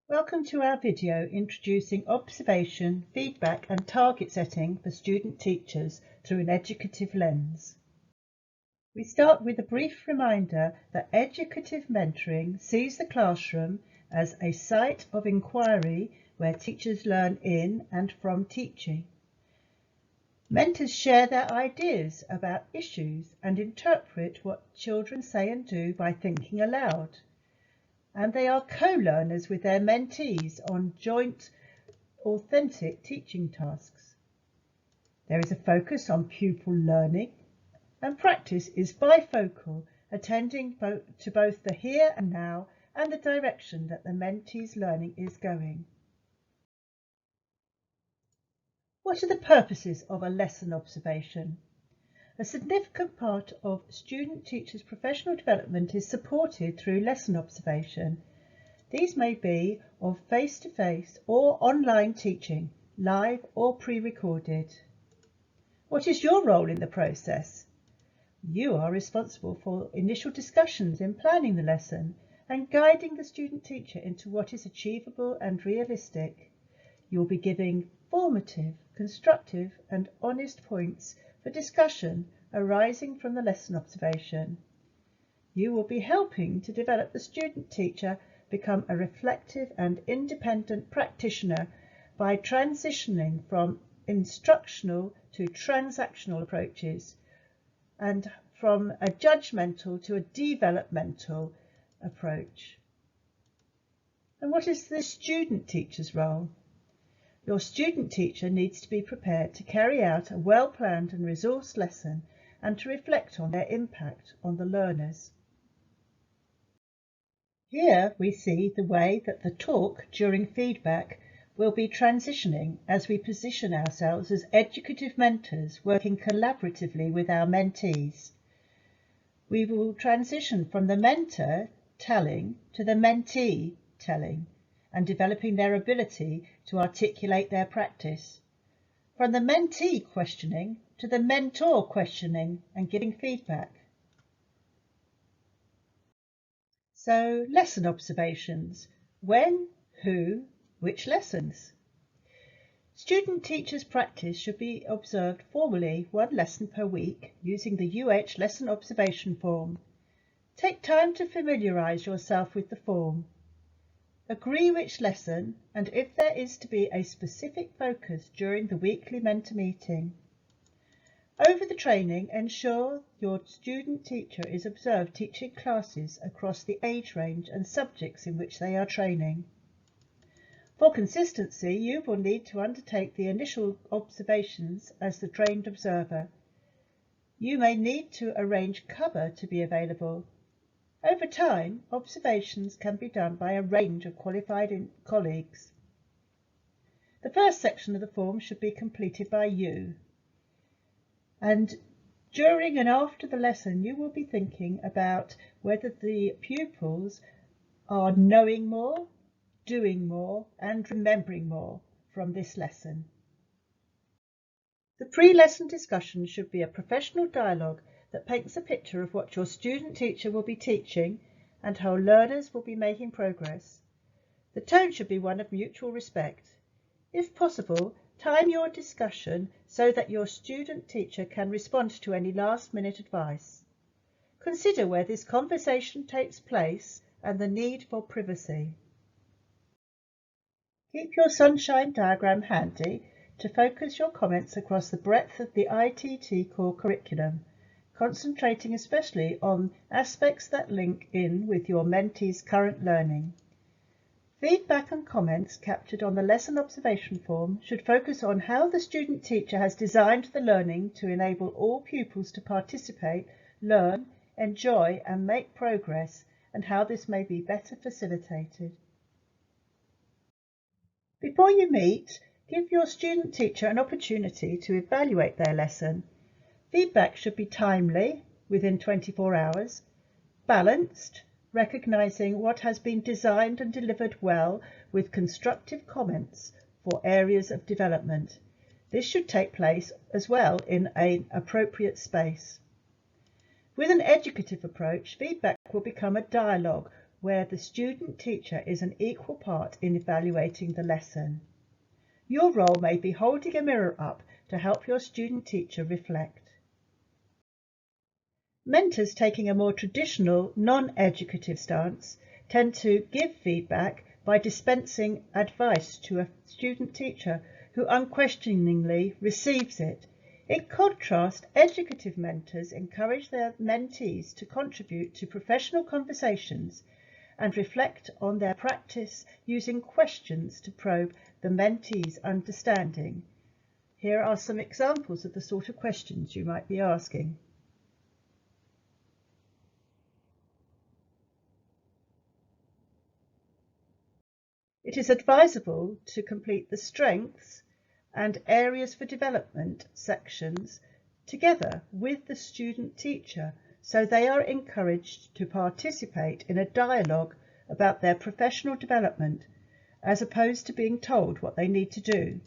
Welcome to our video introducing observation, feedback and target setting for student teachers through an educative lens. We start with a brief reminder that educative mentoring sees the classroom as a site of inquiry where teachers learn in and from teaching. Mentors share their ideas about issues and interpret what children say and do by thinking aloud. And they are co-learners with their mentees on joint, authentic teaching tasks. There is a focus on pupil learning, and practice is bifocal, attending to both the here and now and the direction that the mentee's learning is going. What are the purposes of a lesson observation? A significant part of student teachers' professional development is supported through lesson observation. These may be of face-to-face or online teaching, live or pre-recorded. What is your role in the process? You are responsible for initial discussions in planning the lesson and guiding the student teacher into what is achievable and realistic. You'll be giving formative, constructive and honest points for discussion arising from the lesson observation. You will be helping to develop the student teacher become a reflective and independent practitioner by transitioning from instructional to transactional approaches and from a judgmental to a developmental approach. And what is the student teacher's role? Your student teacher needs to be prepared to carry out a well-planned and resourced lesson and to reflect on their impact on the learners. Here we see the way that the talk during feedback will be transitioning as we position ourselves as educative mentors working collaboratively with our mentees. We will transition from the mentor telling to the mentee telling and developing their ability to articulate their practice. From the mentee questioning to the mentor questioning and giving feedback. So, lesson observations. When, who, which lessons? Student teachers' practice should be observed formally 1 lesson per week using the UH lesson observation form. Take time to familiarise yourself with the form. Agree which lesson and if there is to be a specific focus during the weekly mentor meeting. Over the training, ensure your student teacher is observed teaching classes across the age range and subjects in which they are training. For consistency, you will need to undertake the initial observations as the trained observer. You may need to arrange cover to be available. Over time, observations can be done by a range of qualified colleagues. The first section of the form should be completed by you. And during and after the lesson, you will be thinking about whether the pupils are knowing more, doing more, and remembering more from this lesson. The pre-lesson discussion should be a professional dialogue that paints a picture of what your student teacher will be teaching and how learners will be making progress. The tone should be one of mutual respect. If possible, time your discussion so that your student teacher can respond to any last-minute advice. Consider where this conversation takes place and the need for privacy. Keep your sunshine diagram handy to focus your comments across the breadth of the ITT core curriculum, concentrating especially on aspects that link in with your mentee's current learning. Feedback and comments captured on the lesson observation form should focus on how the student teacher has designed the learning to enable all pupils to participate, learn, enjoy and make progress, and how this may be better facilitated. Before you meet, give your student teacher an opportunity to evaluate their lesson. Feedback should be timely, within 24 hours, balanced, recognising what has been designed and delivered well with constructive comments for areas of development. This should take place as well in an appropriate space. With an educative approach, feedback will become a dialogue where the student teacher is an equal part in evaluating the lesson. Your role may be holding a mirror up to help your student teacher reflect. Mentors taking a more traditional, non-educative stance tend to give feedback by dispensing advice to a student teacher who unquestioningly receives it. In contrast, educative mentors encourage their mentees to contribute to professional conversations and reflect on their practice using questions to probe the mentee's understanding. Here are some examples of the sort of questions you might be asking. It is advisable to complete the strengths and areas for development sections together with the student teacher so they are encouraged to participate in a dialogue about their professional development as opposed to being told what they need to do.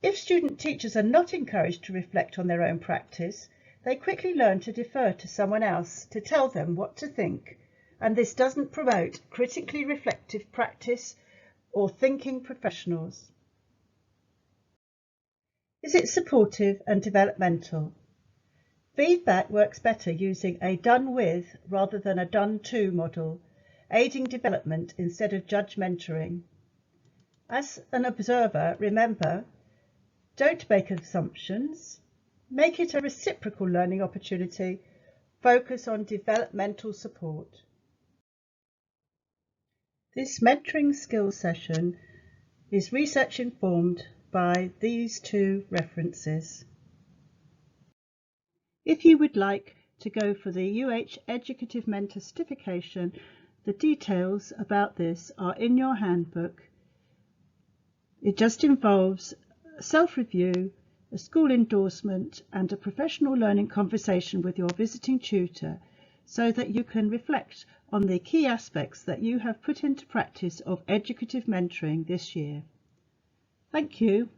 If student teachers are not encouraged to reflect on their own practice, they quickly learn to defer to someone else to tell them what to think, and this doesn't promote critically reflective practice or thinking professionals. Is it supportive and developmental? Feedback works better using a done with rather than a done to model, aiding development instead of judgmenting. As an observer, remember, don't make assumptions, make it a reciprocal learning opportunity, focus on developmental support. This mentoring skills session is research informed by these two references. If you would like to go for the UH Educative Mentor certification, the details about this are in your handbook. It just involves self-review, a school endorsement and a professional learning conversation with your visiting tutor so that you can reflect on the key aspects that you have put into practice of educative mentoring this year. Thank you.